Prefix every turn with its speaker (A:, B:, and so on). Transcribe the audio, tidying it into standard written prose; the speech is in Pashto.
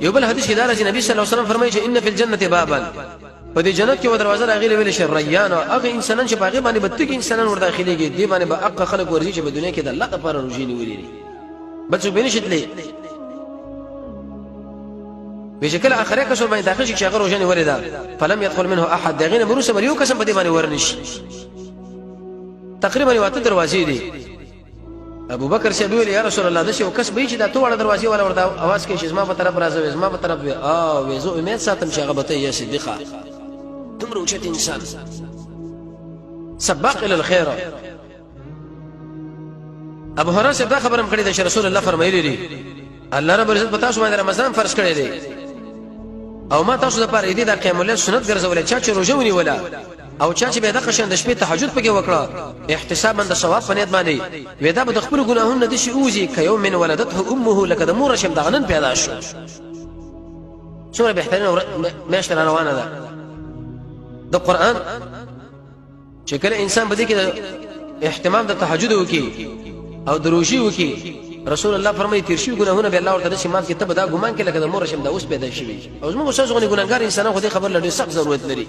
A: یو بل حدیث کې دا راځي نبی صلی الله علیه وسلم فرمایي چې ان فی الجنه بابا په دې جنت کې و دروازه راغلي ویل شي ریان او هغه انسانان چې باغې باندې بد کې انسانان ور داخليږي دی باندې به حق خلق ورځي چې په دنیا کې د الله لپاره روزي نیولې بچو بنشتلې بشکل اخره کسو باندې داخل شي چې هغه روزنه وردا فلم يدخل منه احد دغینه بروسه مریو قسم په دې باندې ورنشي تقریبا واته دروازې دي ابو بکر سے ویل یا رسول الله دشه وکس به چې دا ټول دروازې ولا ورته आवाज کوي چې زما په طرف راځي زما په طرف وي زه امید ساتم چې هغه به یا صدیقه تمره اوچت انسان سباق الى الخير ابو هريره سے دا خبرم کړی د رسول الله فرمایلی دي الله رب عزت پتا شو باندې رمضان فرض کړی دی او ما تاسو لپاره دې د قیام الليل سنت ګرځولې چې روزه ونیولا او چې به د قشن د شپې تهجد پکې وکړه احتسابا د ثواب په نیت باندې ودا به د خپل ګناهونو د شي اوزي کيوم من ولدته امه لکه د مور شم دغنن پیدا شو څومره بهترین مېشت روانه ده د قران چې کله انسان بده کې اهتمام د تهجد وکي او دروشي وکي رسول الله فرمایي تیرشي ګناهونه به الله ورته شمال کې تبدا ګمان کې لکه د مور شم د اوس پیدا شي او زموږ اوسه غونې ګناګار انسانان خو دې خبر لري سخت ضرورت لري